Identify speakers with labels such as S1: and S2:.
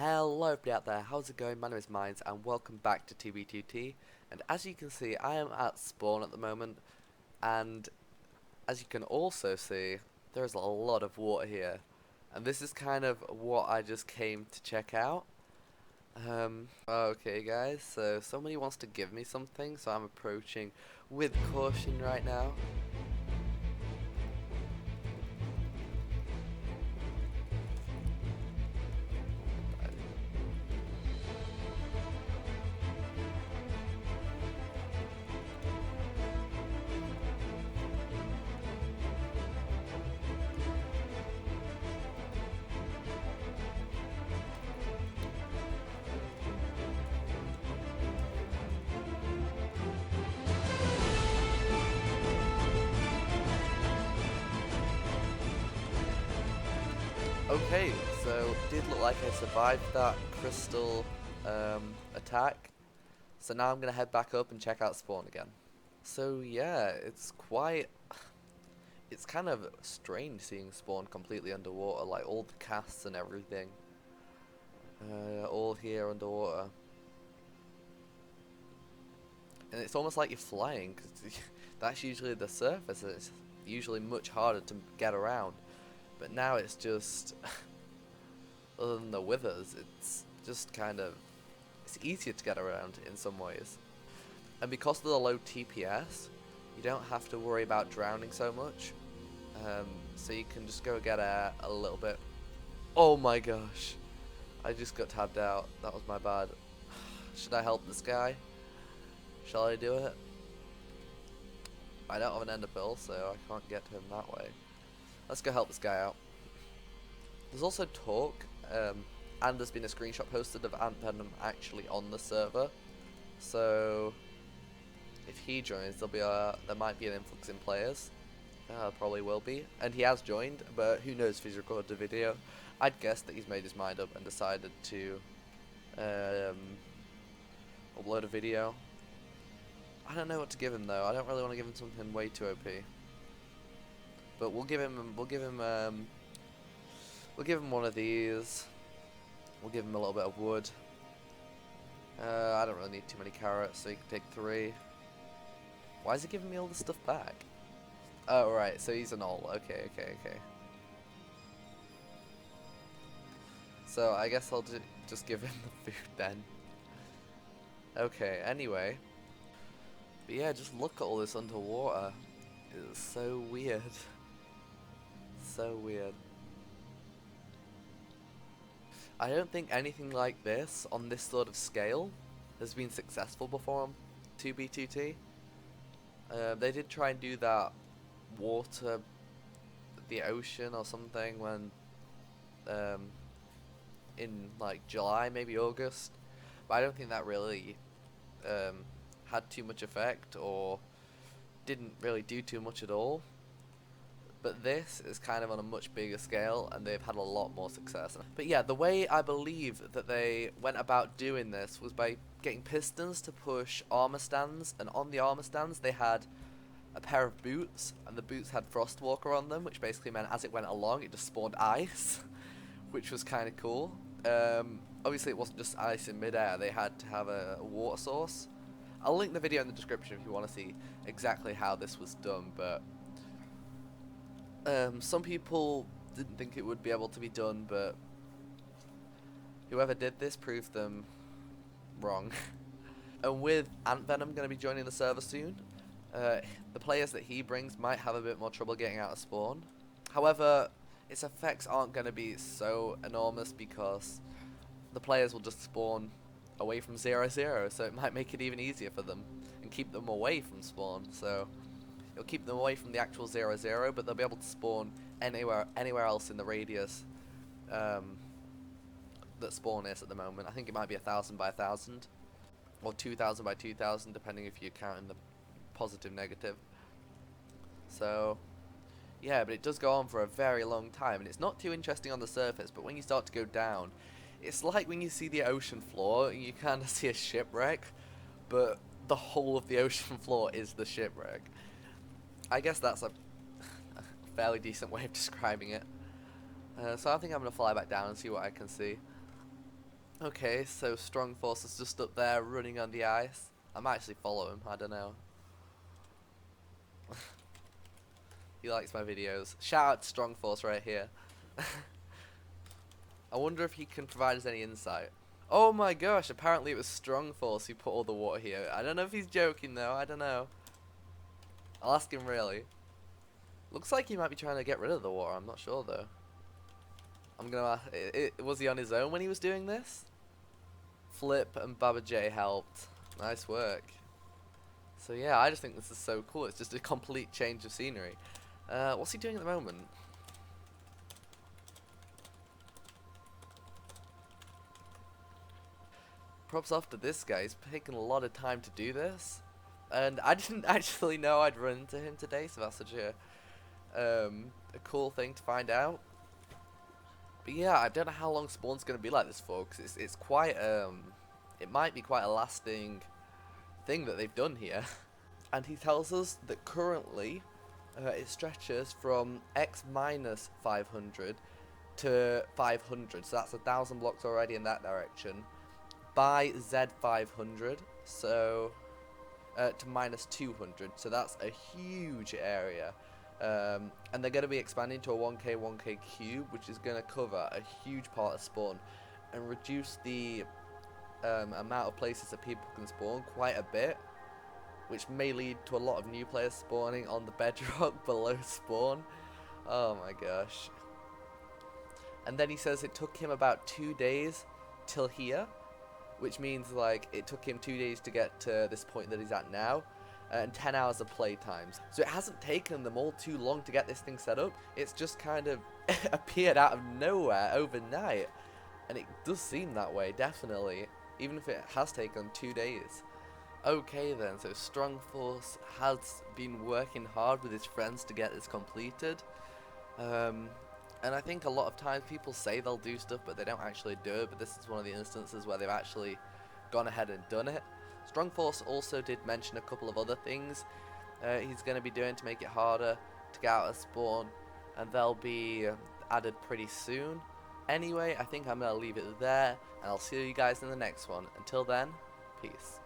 S1: Hello everybody out there, how's it going? My name is Mines and welcome back to TB2T. And as you can see, I am at spawn at the moment, and as you can also see, there's a lot of water here. And this is kind of what I just came to check out. Okay guys, so somebody wants to give me something, so I'm approaching with caution right now. Okay, so it did look like I survived that crystal attack. So now I'm gonna head back up and check out spawn again. So yeah, it's kind of strange seeing spawn completely underwater, like all the casts and everything, all here underwater. And it's almost like you're flying, because that's usually the surface, and it's usually much harder to get around. But now it's just, other than the withers, it's just kind of, it's easier to get around in some ways. And because of the low TPS, you don't have to worry about drowning so much. So you can just go get air a little bit. Oh my gosh, I just got tabbed out. That was my bad. Should I help this guy? Shall I do it? I don't have an ender pill, so I can't get to him that way. Let's go help this guy out. There's also talk, and there's been a screenshot posted of Ant Venom actually on the server. So if he joins, there might be an influx in players. Probably will be, and he has joined, but who knows if he's recorded a video. I'd guess that he's made his mind up and decided to upload a video. I don't know what to give him though. I don't really want to give him something way too OP. But we'll give him one of these. We'll give him a little bit of wood. I don't really need too many carrots, so he can take 3. Why is he giving me all this stuff back? Oh right, so he's an all. Okay. So I guess I'll just give him the food then. Okay, anyway. But yeah, just look at all this underwater. It's so weird. So weird. I don't think anything like this, on this sort of scale, has been successful before on 2B2T. They did try and do that water, the ocean or something, when in like July, maybe August, but I don't think that really had too much effect or didn't really do too much at all. But this is kind of on a much bigger scale, and they've had a lot more success. But yeah, the way I believe that they went about doing this was by getting pistons to push armor stands, and on the armor stands they had a pair of boots, and the boots had Frostwalker on them, which basically meant as it went along it just spawned ice, which was kind of cool. Obviously it wasn't just ice in midair, they had to have a water source. I'll link the video in the description if you want to see exactly how this was done, but some people didn't think it would be able to be done, but whoever did this proved them wrong. And with Ant Venom going to be joining the server soon, the players that he brings might have a bit more trouble getting out of spawn. However, its effects aren't going to be so enormous because the players will just spawn away from 0-0, so it might make it even easier for them and keep them away from spawn. So it'll keep them away from the actual 0-0, but they'll be able to spawn anywhere else in the radius that spawn is at the moment. I think it might be 1,000 by 1,000 or 2,000 by 2,000, depending if you're counting the positive negative. So yeah, but it does go on for a very long time, and it's not too interesting on the surface, but when you start to go down, it's like when you see the ocean floor and you kind of see a shipwreck, but the whole of the ocean floor is the shipwreck. I guess that's a fairly decent way of describing it. So I think I'm going to fly back down and see what I can see. Okay, so Strong Force is just up there running on the ice. I might actually follow him, I don't know. He likes my videos. Shout out to Strong Force right here. I wonder if he can provide us any insight. Oh my gosh, apparently it was Strong Force who put all the water here. I don't know if he's joking though, I don't know. I'll ask him really. Looks like he might be trying to get rid of the water, I'm not sure though. I'm gonna ask, was he on his own when he was doing this? Flip and Baba J helped. Nice work. So yeah, I just think this is so cool. It's just a complete change of scenery. What's he doing at the moment? Props off to this guy. He's taking a lot of time to do this. And I didn't actually know I'd run into him today, so that's such a cool thing to find out. But yeah, I don't know how long Spawn's going to be like this for, because it's quite, it might be quite a lasting thing that they've done here. And he tells us that currently it stretches from X minus 500 to 500, so that's 1,000 blocks already in that direction, by Z 500, so to minus 200, so that's a huge area. And they're going to be expanding to a 1k cube, which is going to cover a huge part of spawn and reduce the amount of places that people can spawn quite a bit, which may lead to a lot of new players spawning on the bedrock below spawn. Oh my gosh. And then he says it took him about 2 days till here, which means like it took him 2 days to get to this point that he's at now, and 10 hours of play times. So it hasn't taken them all too long to get this thing set up. It's just kind of appeared out of nowhere overnight, and it does seem that way, definitely, even if it has taken 2 days. Okay then, so Strong Force has been working hard with his friends to get this completed. And I think a lot of times people say they'll do stuff but they don't actually do it, but this is one of the instances where they've actually gone ahead and done it. Strong Force also did mention a couple of other things he's going to be doing to make it harder to get out of spawn, and they'll be added pretty soon. Anyway, I think I'm going to leave it there, and I'll see you guys in the next one. Until then, peace.